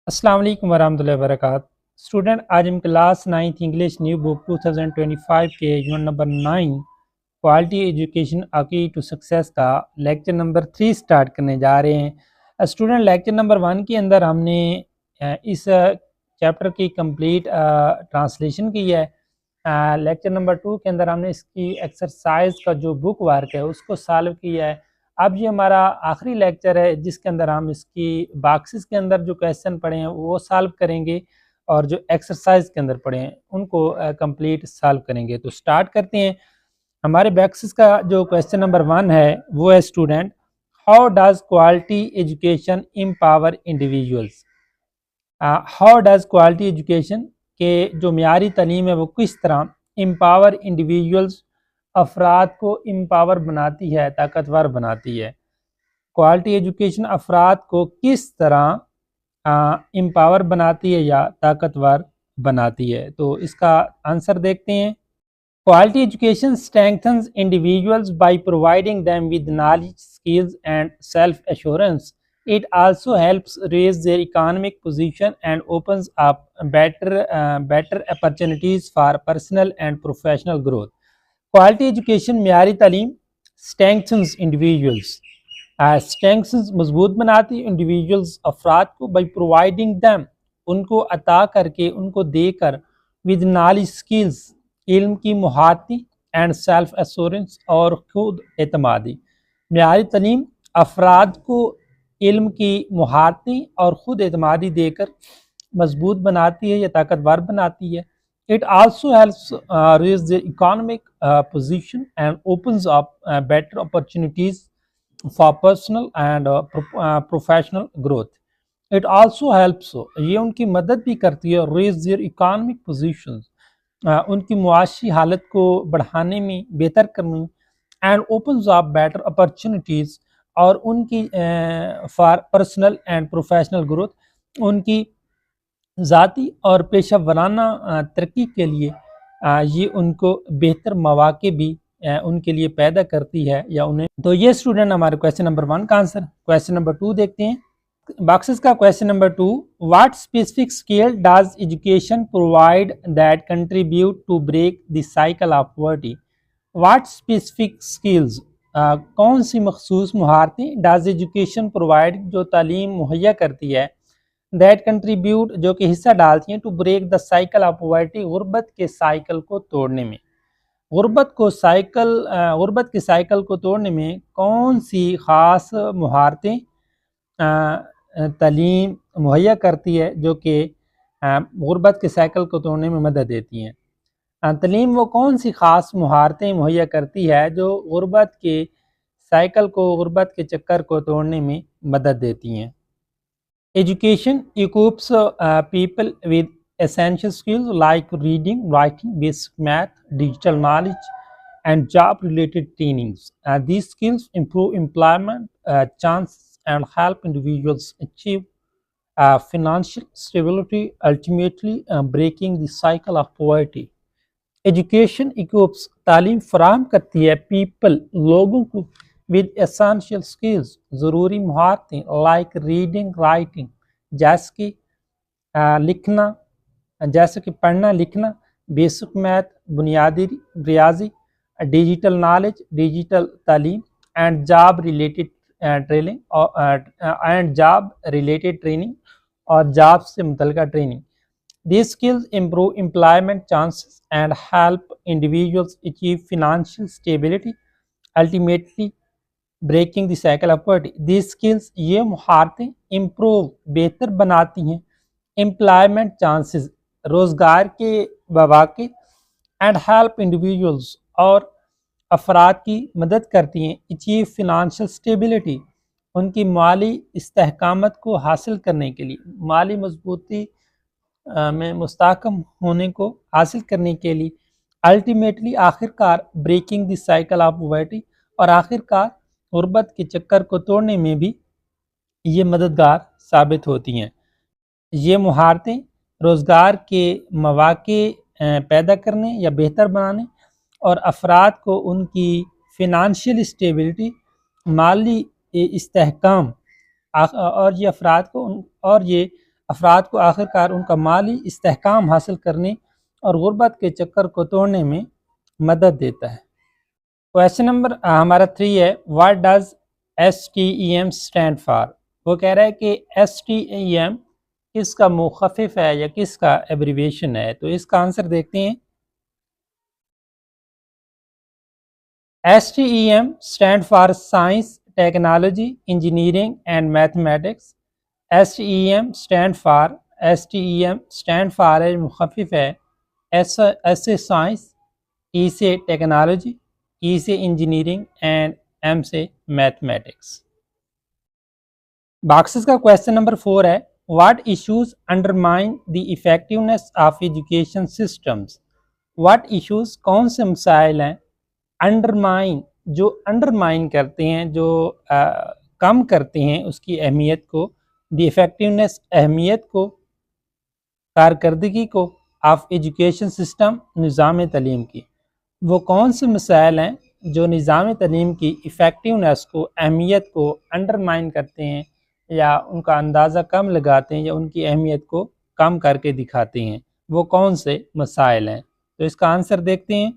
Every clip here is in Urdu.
السلام علیکم ورحمۃ اللہ وبرکاتہ اسٹوڈنٹ، آج ہم کلاس 9 انگلش نیو بک 2025 کے یونٹ نمبر 9 کوالٹی ایجوکیشن کی ٹو سکسیس کا لیکچر نمبر 3 سٹارٹ کرنے جا رہے ہیں۔ اسٹوڈنٹ، لیکچر نمبر 1 کے اندر ہم نے اس چیپٹر کی کمپلیٹ ٹرانسلیشن کی ہے۔ لیکچر نمبر 2 کے اندر ہم نے اس کی ایکسرسائز کا جو بک ورک ہے اس کو سالو کیا ہے۔ اب یہ ہمارا آخری لیکچر ہے جس کے اندر ہم اس کی باکسز کے اندر جو کویسچن پڑھے ہیں وہ سالو کریں گے اور جو ایکسرسائز کے اندر پڑھے ہیں ان کو کمپلیٹ سالو کریں گے۔ تو سٹارٹ کرتے ہیں۔ ہمارے باکسز کا جو کویسچن نمبر 1 ہے وہ ہے student, how does quality education empower individuals? How does quality education کے جو معیاری تعلیم ہے وہ کس طرح امپاور انڈیویجولس افراد کو امپاور بناتی ہے، طاقتور بناتی ہے۔ کوالٹی ایجوکیشن افراد کو کس طرح امپاور بناتی ہے یا طاقتور بناتی ہے؟ تو اس کا آنسر دیکھتے ہیں۔ Quality education strengthens individuals by providing them with knowledge, skills and self-assurance. It also helps raise their economic position and opens up better opportunities for personal and professional growth. Quality education معیاری تعلیم strengthens individuals strengthens مضبوط بناتی انڈیویجولس افراد کو by providing them ان کو عطا کر کے، ان کو دے کر with knowledge skills علم کی مہارتی and self assurance اور خود اعتمادی۔ معیاری تعلیم افراد کو علم کی مہارتی اور خود اعتمادی دے کر مضبوط بناتی ہے یا طاقتور بناتی ہے۔ It also helps raise their economic position and opens up better opportunities for personal and professional growth. It also helps یہ ان کی مدد بھی کرتی ہے raise their economic positions ان کی معاشی حالت کو بڑھانے میں، بہتر کرنے میں and opens up better opportunities اور ان کی for personal and professional growth ان کی ذاتی اور پیشہ ورانہ ترقی کے لیے یہ ان کو بہتر مواقع بھی ان کے لیے پیدا کرتی ہے یا انہیں۔ تو یہ اسٹوڈنٹ ہمارے کویسچن نمبر 1 کا آنسر۔ کویسچن نمبر 2 دیکھتے ہیں۔ باکسز کا question number 2، what specific skill does education provide that contribute to break the cycle of poverty? What specific skills کون سی مخصوص مہارتیں ڈز ایجوکیشن پرووائڈ جو تعلیم مہیا کرتی ہے دیٹ کنٹریبیوٹ جو کہ حصہ ڈالتی ہیں to break the cycle of poverty غربت کے سائیکل کو توڑنے میں۔ غربت کے سائیکل کو توڑنے میں کون سی خاص مہارتیں تعلیم مہیا کرتی ہے جو کہ غربت کے سائیکل کو توڑنے میں مدد دیتی ہیں؟ تعلیم وہ کون سی خاص مہارتیں مہیا کرتی ہے جو غربت کے سائیکل کو، غربت کے چکر کو توڑنے میں مدد دیتی ہیں؟ Education equips people with essential skills like reading, writing, basic math, digital knowledge, and job-related trainings. These skills improve employment chances and help individuals achieve financial stability, ultimately breaking the cycle of poverty. Education equips تعلیم فراہم کرتی ہے people لوگوں کو with essential skills ضروری مہارتیں like reading, writing جیسے کہ لکھنا، جیسے کہ پڑھنا لکھنا، بیسک میتھ بنیادی ریاضی، ڈیجیٹل نالج ڈیجیٹل تعلیم اینڈ جاب ریلیٹڈ ٹریننگ اور جاب سے متعلقہ training. These skills improve employment chances and help individuals achieve financial stability, ultimately breaking the cycle of poverty. These skills یہ مہارتیں improve بہتر بناتی ہیں employment chances روزگار کے مواقع and help individuals اور افراد کی مدد کرتی ہیں achieve financial stability ان کی مالی استحکامت کو حاصل کرنے کے لیے، مالی مضبوطی میں مستحکم ہونے کو حاصل کرنے کے لیے الٹیمیٹلی آخر کار breaking the cycle of poverty اور آخر کار غربت کے چکر کو توڑنے میں بھی یہ مددگار ثابت ہوتی ہیں۔ یہ مہارتیں روزگار کے مواقع پیدا کرنے یا بہتر بنانے اور افراد کو ان کی فنانشیل اسٹیبلٹی مالی استحکام اور یہ افراد کو اور یہ افراد کو آخر کار ان کا مالی استحکام حاصل کرنے اور غربت کے چکر کو توڑنے میں مدد دیتا ہے۔ کویشچن نمبر ہمارا 3 ہے، what does STEM stand for? وہ کہہ رہا ہے کہ STEM کس کا مخفف ہے یا کس کا ایبریویشن ہے؟ تو اس کا آنسر دیکھتے ہیں۔ STEM stand for science, technology, engineering and mathematics. STEM stand for مخفف ہے، ایس سے سائنس، ای سے ٹیکنالوجی، ای سے انجینئرنگ اینڈ ایم سے میتھمیٹکس۔ باکسز کا کویشچن نمبر 4 ہے، what issues undermine the effectiveness of education systems? What issues کون سے مسائل ہیں انڈرمائن، جو انڈرمائن کرتے ہیں، جو کم کرتے ہیں اس کی اہمیت کو، دی ایفیکٹونیس اہمیت کو، کارکردگی کو، آف ایجوکیشن سسٹم نظام تعلیم کی۔ وہ کون سے مسائل ہیں جو نظام تعلیم کی ایفیکٹونیس کو، اہمیت کو انڈرمائن کرتے ہیں یا ان کا اندازہ کم لگاتے ہیں یا ان کی اہمیت کو کم کر کے دکھاتے ہیں؟ وہ کون سے مسائل ہیں؟ تو اس کا آنسر دیکھتے ہیں۔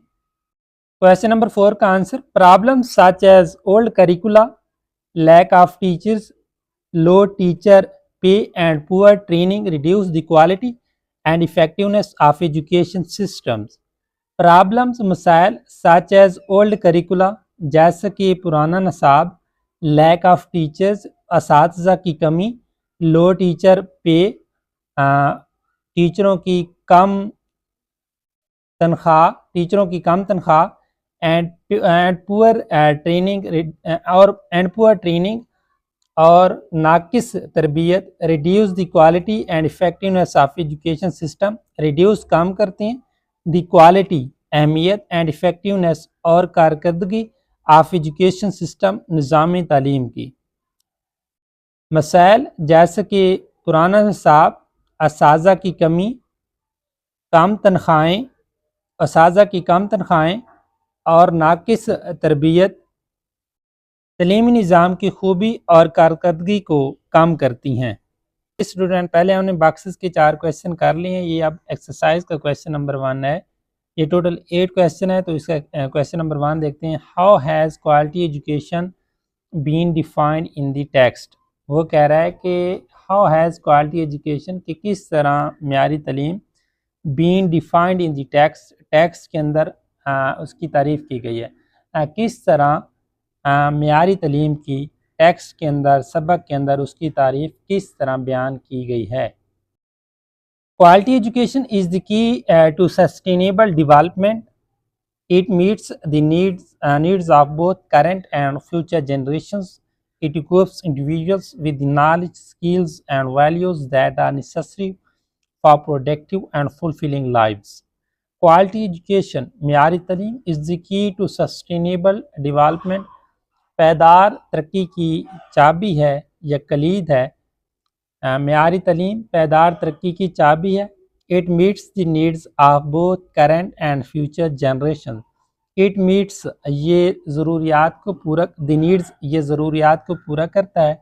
کویشچن نمبر 4 کا answer, problem such as old curricula, lack of teachers, low teacher pay and poor training reduce the quality and effectiveness of education systems. Problems مسائل سچ ایز اولڈ کریکولا جیسا کہ پرانا نصاب، لیک آف ٹیچرز اساتذہ کی کمی، لو ٹیچر پے ٹیچروں کی کم تنخواہ، اینڈ پور ٹریننگ اور ناقص تربیت، reduce the quality and effectiveness of education system, reduce کم کرتے ہیں، دی کوالٹی اہمیت، اینڈ effectiveness اور کارکردگی، آف ایجوکیشن سسٹم نظام تعلیم کی۔ مسائل جیسے کہ پرانا نصاب، اساتذہ کی کمی، اساتذہ کی کم تنخواہیں اور ناقص تربیت تعلیمی نظام کی خوبی اور کارکردگی کو کم کرتی ہیں۔ اسٹوڈنٹ پہلے ہم نے باکسز کے 4 کویشچن کر لیے ہیں، یہ اب ایکسرسائز کا کویشچن نمبر 1 ہے۔ یہ ٹوٹل 8 کویشچن ہے، تو اس کا کویشچن نمبر 1 دیکھتے ہیں۔ How has quality education been defined in the text? وہ کہہ رہا ہے کہ ہاؤ ہیز کوالٹی ایجوکیشن، کہ کس طرح معیاری تعلیم been defined in the text کے اندر اس کی تعریف کی گئی ہے، کس طرح معیاری تعلیم کی ٹیکسٹ کے اندر، سبق کے اندر اس کی تعریف کس طرح بیان کی گئی ہے۔ Quality education is the key to sustainable development, it meets the needs of both current and future generations, it equips individuals with the knowledge, skills and values that are necessary for productive and fulfilling lives. Quality education معیاری تعلیم از the key to sustainable development, پائیدار ترقی کی چابی ہے یا کلید ہے۔ معیاری تعلیم پائیدار ترقی کی چابی ہے۔ It meets the needs of both current and future generation, it meets یہ ضروریات کو پورا، دی نیڈز یہ ضروریات کو پورا کرتا ہے،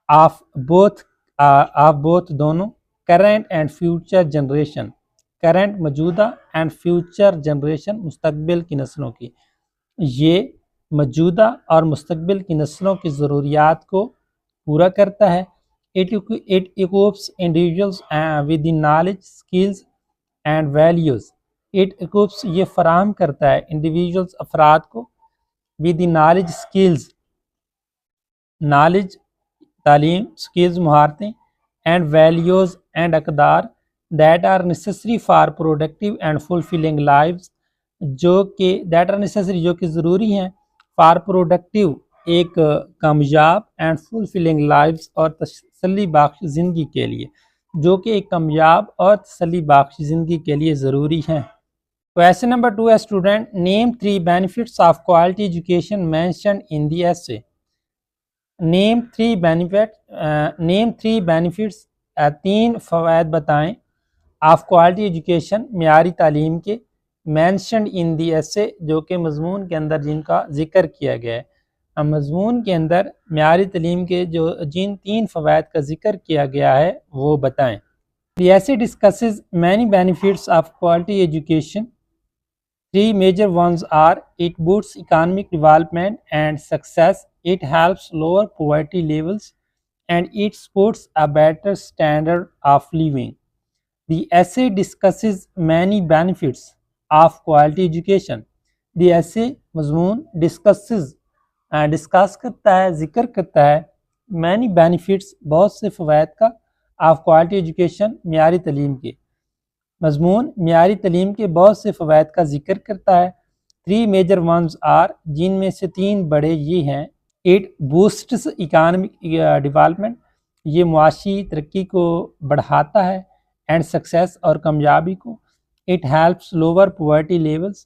آف بوتھ دونوں، current and future generation, current موجودہ اینڈ فیوچر جنریشن مستقبل کی نسلوں کی، یہ موجودہ اور مستقبل کی نسلوں کی ضروریات کو پورا کرتا ہے۔ It equips individuals with the knowledge, skills and values. It equips یہ فراہم کرتا ہے individuals افراد کو with the knowledge, skills knowledge تعلیم، skills مہارتیں، and values and اقدار that are necessary for productive and fulfilling lives، جو کہ ضروری ہیں for productive ایک کامیاب and fulfilling lives اور تسلی بخش زندگی کے لیے، جو کہ ایک کامیاب اور تسلی بخش زندگی کے لیے ضروری ہیں۔ کویشچن نمبر 2 ہے student, name 3 benefits of quality education mentioned in the essay۔ Name 3 benefits 3 فوائد بتائیں آف کوالٹی ایجوکیشن معیاری تعلیم کے، mentioned in the essay جو کہ مضمون کے اندر جن کا ذکر کیا گیا ہے۔ مضمون کے اندر معیاری تعلیم کے جن 3 فوائد کا ذکر کیا گیا ہے وہ بتائیں۔ The essay discusses many benefits of quality education. 3 major ones are: it boosts economic development and success, it helps lower poverty levels, and it supports a better standard of living. The essay discusses many benefits of quality education. The essay مضمون ڈسکس کرتا ہے، ذکر کرتا ہے مینی بینیفٹس بہت سے فوائد کا، آف کوالٹی ایجوکیشن معیاری تعلیم کے۔ مضمون معیاری تعلیم کے بہت سے فوائد کا ذکر کرتا ہے۔ 3 میجر ونز آر، جن میں سے 3 بڑے یہ ہیں: اٹ بوسٹس اکانمک ڈیولپمنٹ، یہ معاشی ترقی کو بڑھاتا ہے، اینڈ سکسیس اور کامیابی کو۔ It helps lower poverty levels,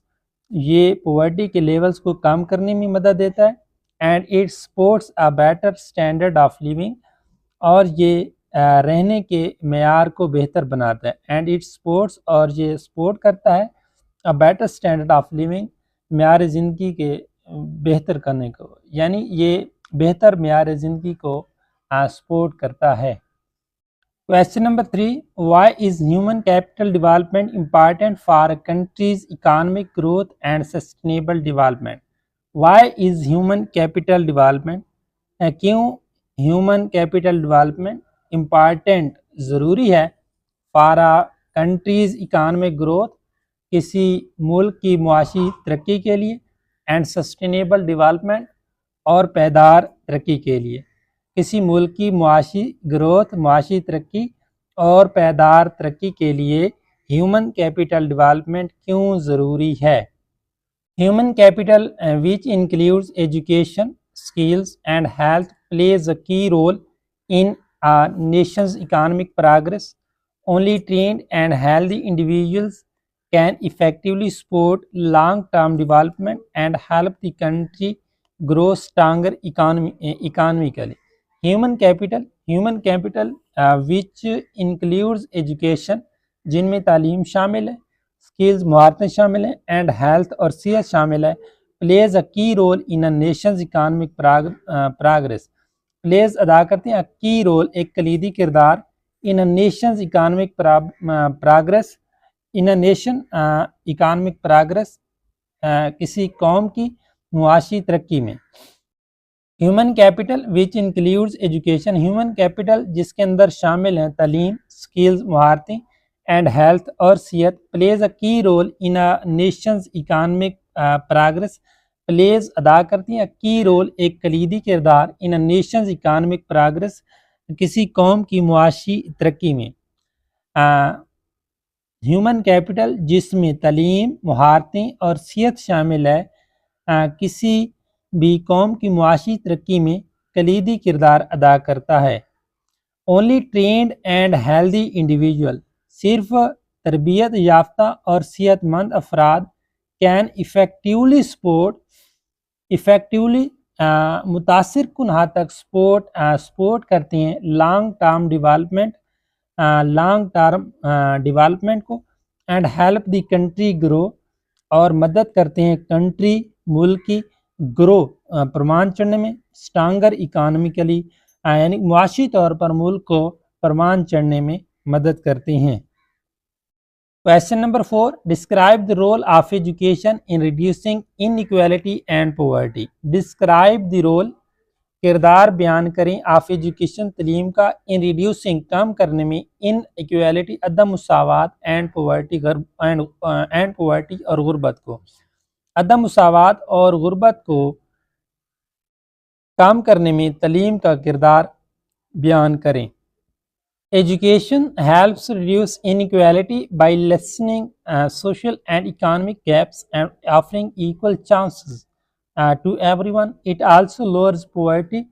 یہ پاورٹی کے لیولز کو کم کرنے میں مدد دیتا ہے۔ And it supports a better standard of living, اور یہ رہنے کے معیار کو بہتر بناتا ہے۔ اینڈ اٹ سپورٹس، اور یہ سپورٹ کرتا ہے، a better standard of living, معیار زندگی کے بہتر کرنے کو، یعنی یہ بہتر معیار زندگی کو سپورٹ کرتا ہے۔ Question number 3. Why is human capital development important for a country's economic growth and sustainable development? Why is human capital development? کیوں human capital development important ضروری ہے for a country's economic growth، کسی ملک کی معاشی ترقی کے لیے، and sustainable development، اور پائیدار ترقی کے لیے۔ کسی ملک کی معاشی گروتھ، معاشی ترقی اور پائیدار ترقی کے لیے ہیومن کیپٹل ڈیولپمنٹ کیوں ضروری ہے؟ Human capital which includes education, skills and health plays a key role in a nation's economic progress. Only trained and healthy individuals can effectively support long-term development and help the country grow stronger economically. Human capital which includes education، جن میں تعلیم شامل ہے، اسکلز مہارتیں شامل ہیں، اینڈ ہیلتھ اور صحت شامل ہے، plays a key role in a nation's economic progress, plays ادا کرتے ہیں، کی رول ایک کلیدی کردار، in a nation's economic progress, in a nation economic progress, کسی قوم کی معاشی ترقی میں۔ Human capital which includes education، human capital جس کے اندر شامل ہیں تعلیم، سکلز مہارتیں، اینڈ ہیلتھ اور صحت، plays a key role in nation's economic progress, plays ادا کرتی ہیں، کی رول ایک کلیدی کردار، ان نیشنز اکانمک پراگریس، کسی قوم کی معاشی ترقی میں۔ ہیومن کیپٹل جس میں تعلیم، مہارتیں اور صحت شامل ہے، کسی بھی قوم کی معاشی ترقی میں کلیدی کردار ادا کرتا ہے۔ Only trained and healthy individual, صرف تربیت یافتہ اور صحت مند افراد کین ایفیکٹیولی متاثر کن حد تک سپورٹ کرتے ہیں لانگ ٹرم ڈیولپمنٹ کو، اینڈ ہیلپ دی کنٹری گرو، اور مدد کرتے ہیں کنٹری ملک کی گرو پرمان چڑھنے میں، اسٹرانگر اکانومیکلی، یعنی معاشی طور پر ملک کو پرمان چڑھنے میں مدد کرتے ہیں۔ Question number 4. Describe the role of education in reducing inequality and poverty. Describe the role، کردار بیان کریں، آف ایجوکیشن تعلیم کا، ان ریڈیوسنگ کم کرنے میں، ان ایکویلٹی عدم مساوات، اینڈ پوورٹی اور غربت کو، عدم مساوات اور غربت کو کام کرنے میں تعلیم کا کردار بیان کریں۔ Education helps reduce inequality by lessening social and economic gaps and offering equal chances to everyone. It also lowers poverty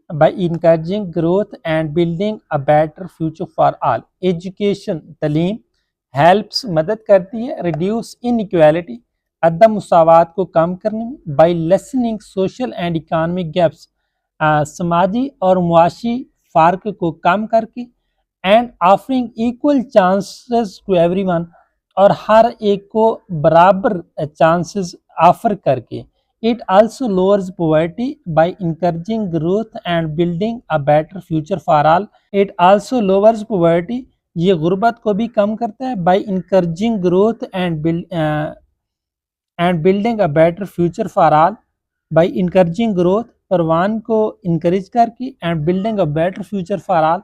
by encouraging growth and building a better future for all. Education تعلیم helps مدد کرتی ہے reduce inequality عدم مساوات کو کم کرنے میں by lessening social and economic gaps سماجی اور معاشی فرق کو کم کر کے and offering equal chances to everyone اور ہر ایک کو برابر چانسز آفر کر کے It also lowers poverty by encouraging growth and building a better future for all. It also lowers poverty, یہ غربت کو بھی کم کرتا ہے, by encouraging growth and building a better future for all. by encouraging growth, پروان کو انکریج کر کے, and building a better future for all,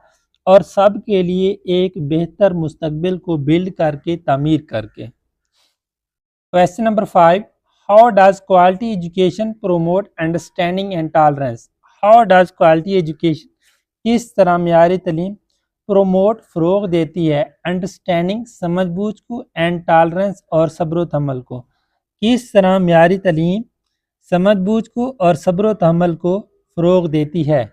اور سب کے لیے ایک بہتر مستقبل کو بلڈ کر کے, تعمیر کر کے. Question number 5. How does quality education promote understanding and tolerance? How does quality education کس طرح معیاری تعلیم پروموٹ فروغ دیتی ہے انڈرسٹینڈنگ سمجھ بوجھ کو, اینڈ ٹالرنس اور صبر و تحمل کو؟ کس طرح معیاری تعلیم سمجھ بوجھ کو اور صبر و تحمل کو فروغ دیتی ہے؟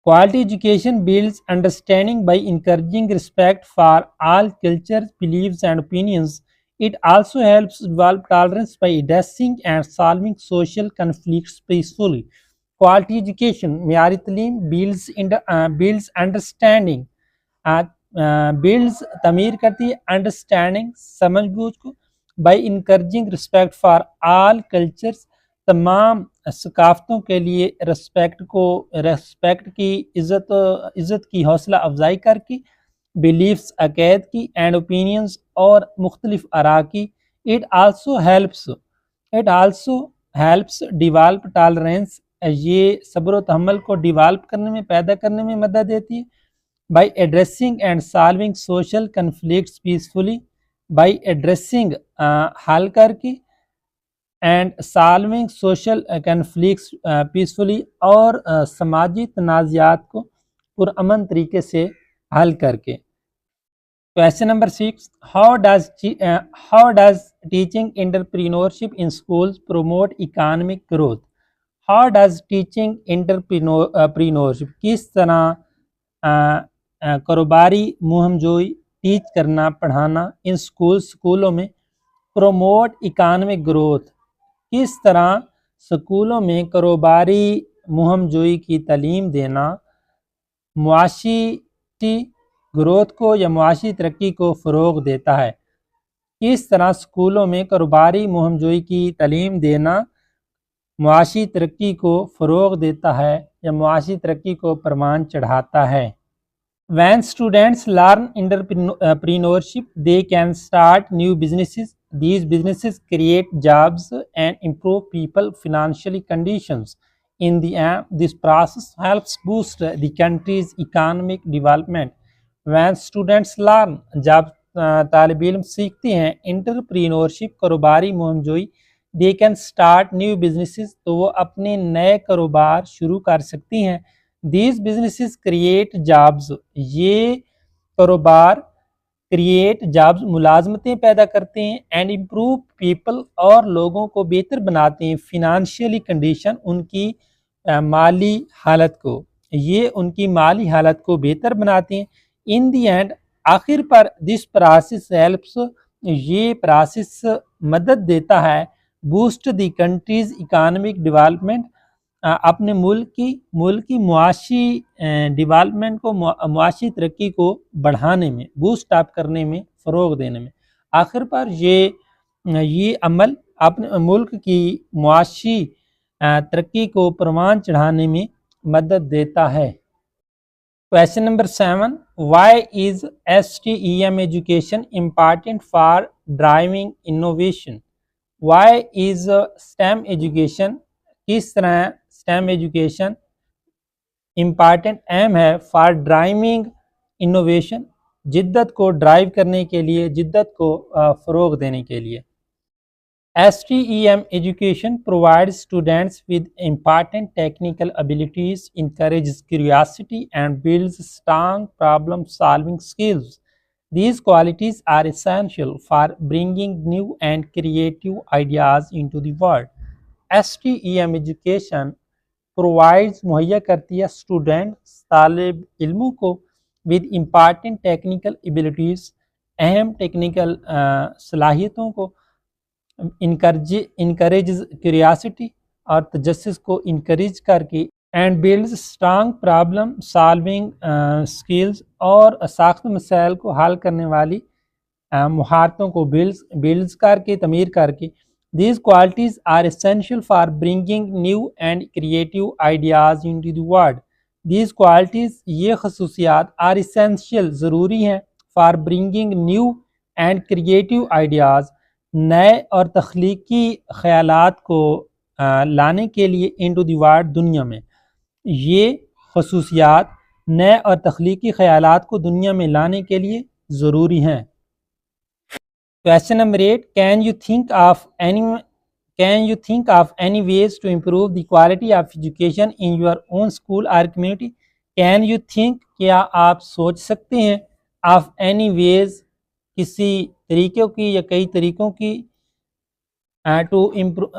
Quality education builds understanding by encouraging respect for all cultures, beliefs, and opinions. It also helps develop tolerance by addressing and solving social conflicts peacefully. Quality education, معیاری تعلیم, builds understanding, builds تعمیر کرتی ہے understanding سمجھ بوجھ کو, by encouraging respect for all cultures, تمام ثقافتوں کے لیے رسپیکٹ کی عزت کی حوصلہ افزائی کر کے, بلیفس عقائد کی, اینڈ اوپینینز اور مختلف آراء کی. It also helps develop tolerance, یہ صبر و تحمل کو ڈیولپ کرنے میں, پیدا کرنے میں مدد دیتی ہے. By addressing and solving social conflicts peacefully, by addressing حل کر کے, and solving social conflicts peacefully, اور سماجی تنازعات کو پرامن طریقے سے حل کر کے. Question number 6. How does teaching entrepreneurship in schools promote economic growth? How does teaching entrepreneurship کس طرح کاروباری مہم جوئی, ٹیچ کرنا, پڑھانا ان سکولوں میں پروموٹ اکانومک گروتھ, کس طرح سکولوں میں کاروباری مہم جوئی کی تعلیم دینا معاشی گروتھ کو یا معاشی ترقی کو فروغ دیتا ہے؟ کس طرح سکولوں میں کاروباری مہم جوئی کی تعلیم دینا معاشی ترقی کو فروغ دیتا ہے یا معاشی ترقی کو پروان چڑھاتا ہے؟ When students learn entrepreneurship, they can start new businesses. These businesses create jobs and improve people's financial conditions. In the end, this process helps boost the country's economic development. When students learn, جب طالب علم سیکھتے ہیں انٹرپرینورشپ, کاروباری مہم جوئی, they can start new businesses, تو وہ اپنے نئے کاروبار شروع کر سکتی ہیں. These businesses create jobs, یہ کاروبار create jobs ملازمتیں پیدا کرتے ہیں, and improve people, اور لوگوں کو بہتر بناتے ہیں, financially condition, ان کی مالی حالت کو, یہ ان کی مالی حالت کو بہتر بناتے ہیں. In the end, آخر پر this process helps, یہ پروسیس مدد دیتا ہے, boost the country's economic development, اپنے ملک کی معاشی ڈیولپمنٹ کو, معاشی ترقی کو بڑھانے میں, بوسٹ اپ کرنے میں, فروغ دینے میں. آخر پر یہ عمل اپنے ملک کی معاشی ترقی کو پروان چڑھانے میں مدد دیتا ہے. Question number 7. Why is STEM education important for driving innovation? Why is STEM education, کس طرح STEM ایجوکیشن امپارٹنٹ, اہم ہے, فار ڈرائیونگ انوویشن, جدت کو ڈرائیو کرنے کے لیے, جدت کو فروغ دینے کے لیے. STEM education provides students with important technical abilities, encourages curiosity, and builds strong problem-solving skills. These qualities are essential for bringing new and creative ideas into the world. STEM education provides مہیا کرتی ہے اسٹوڈنٹس, طالب علموں کو, with important technical abilities, اہم ٹیکنیکل صلاحیتوں کو, encourages curiosity, اور تجسس کو انکریج کر کے, and builds strong problem solving skills, اور ساخت مسائل کو حل کرنے والی مہارتوں کو builds کر کے, تعمیر کر کے. These qualities are essential for bringing new and creative ideas into the world. These qualities یہ خصوصیات are essential ضروری ہیں for bringing new and creative ideas نئے اور تخلیقی خیالات کو لانے کے لیے into the world دنیا میں. یہ خصوصیات نئے اور تخلیقی خیالات کو دنیا میں لانے کے لیے ضروری ہیں. Question number 8. Can you think of any ways to improve the quality of education in your own school or community? Can you think کیا آپ سوچ سکتے ہیں of any ways کسی طریقوں کی یا کئی طریقوں کی to improve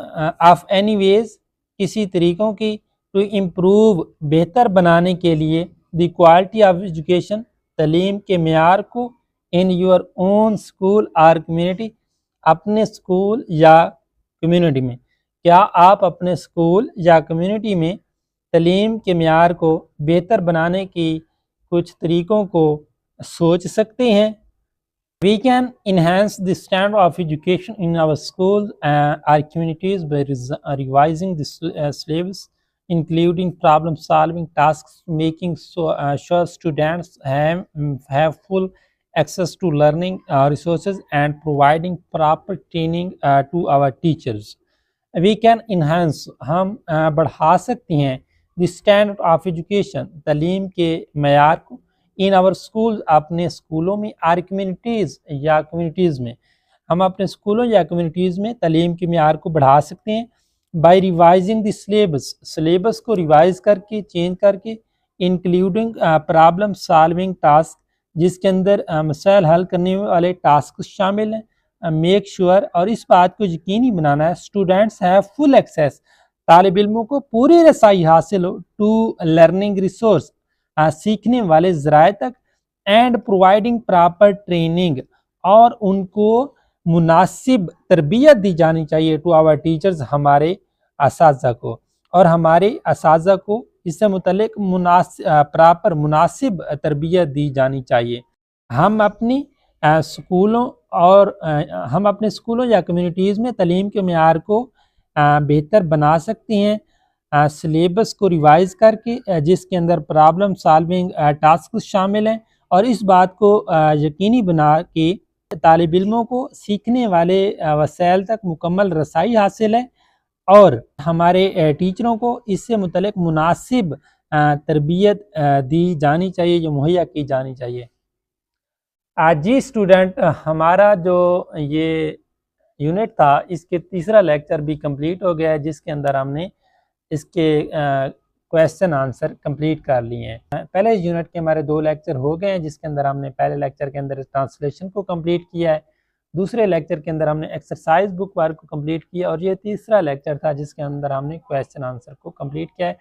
of any ways کسی طریقوں کی to improve بہتر بنانے کے لیے the quality of education تعلیم کے معیار کو in your own school or community اپنے اسکول یا کمیونٹی میں. کیا آپ اپنے اسکول یا کمیونٹی میں تعلیم کے معیار کو بہتر بنانے کی کچھ طریقوں کو سوچ سکتے ہیں؟ We can enhance the standard of education in our schools or communities by revising the syllabus, including problem-solving tasks, making sure students have full access to learning resources and providing proper training to our teachers. We can enhance ہم بڑھا سکتے ہیں the standard of education تعلیم کے معیار کو in our schools اپنے اسکولوں میں اور کمیونٹیز میں ہم اپنے اسکولوں یا کمیونٹیز میں تعلیم کے معیار کو بڑھا سکتے ہیں by revising the syllabus کو ریوائز کر کے چینج کر کے including problem solving task جس کے اندر مسائل حل کرنے والے ٹاسک شامل ہیں میک شیور اور اس بات کو یقینی بنانا ہے اسٹوڈینٹس ہیو فل ایکسیس طالب علموں کو پوری رسائی حاصل ہو ٹو لرننگ ریسورس سیکھنے والے ذرائع تک اینڈ پرووائڈنگ پراپر ٹریننگ اور ان کو مناسب تربیت دی جانی چاہیے ٹو آور ٹیچرز ہمارے اساتذہ کو اور ہمارے اساتذہ کو اس سے متعلق مناسب تربیت دی جانی چاہیے. ہم اپنی اسکولوں یا کمیونٹیز میں تعلیم کے معیار کو بہتر بنا سکتے ہیں سلیبس کو ریوائز کر کے جس کے اندر پرابلم سالونگ ٹاسک شامل ہیں اور اس بات کو یقینی بنا کے طالب علموں کو سیکھنے والے وسائل تک مکمل رسائی حاصل ہے اور ہمارے ٹیچروں کو اس سے متعلق مناسب تربیت دی جانی چاہیے جو مہیا کی جانی چاہیے. جی اسٹوڈنٹ ہمارا جو یہ یونٹ تھا اس کے تیسرا لیکچر بھی کمپلیٹ ہو گیا ہے جس کے اندر ہم نے اس کے کویسچن آنسر کمپلیٹ کر لیے ہیں. پہلے یونٹ کے ہمارے 2 لیکچر ہو گئے ہیں جس کے اندر ہم نے پہلے لیکچر کے اندر ٹرانسلیشن کو کمپلیٹ کیا ہے دوسرے لیکچر کے اندر ہم نے ایکسرسائز بک ورک کو کمپلیٹ کیا اور یہ تیسرا لیکچر تھا جس کے اندر ہم نے کویسچن آنسر کو کمپلیٹ کیا ہے.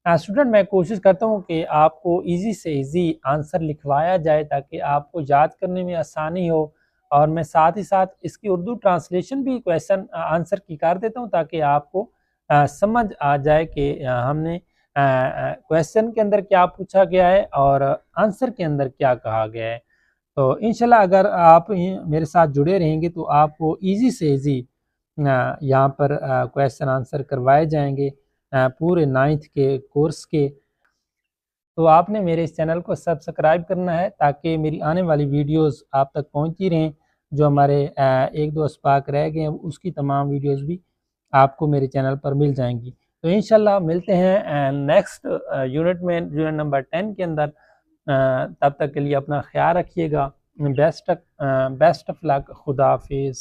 اسٹوڈنٹ میں کوشش کرتا ہوں کہ آپ کو ایزی سے ایزی آنسر لکھوایا جائے تاکہ آپ کو یاد کرنے میں آسانی ہو اور میں ساتھ ہی ساتھ اس کی اردو ٹرانسلیشن بھی کویسچن آنسر کی کر دیتا ہوں تاکہ آپ کو سمجھ آ جائے کہ ہم نے کویسچن کے اندر کیا پوچھا گیا ہے اور آنسر کے اندر کیا کہا گیا ہے. تو انشاءاللہ اگر آپ میرے ساتھ جڑے رہیں گے تو آپ کو ایزی سے ایزی یہاں پر کویسچن آنسر کروائے جائیں گے پورے 9th کے کورس کے. تو آپ نے میرے اس چینل کو سبسکرائب کرنا ہے تاکہ میری آنے والی ویڈیوز آپ تک پہنچتی رہیں. جو ہمارے 1-2 اسپاک رہ گئے ہیں اس کی تمام ویڈیوز بھی آپ کو میرے چینل پر مل جائیں گی. تو انشاءاللہ ملتے ہیں نیکسٹ یونٹ میں یونٹ نمبر 10 کے اندر. تب تک کے لیے اپنا خیال رکھیے گا. بیسٹ آف لک. خدا حافظ.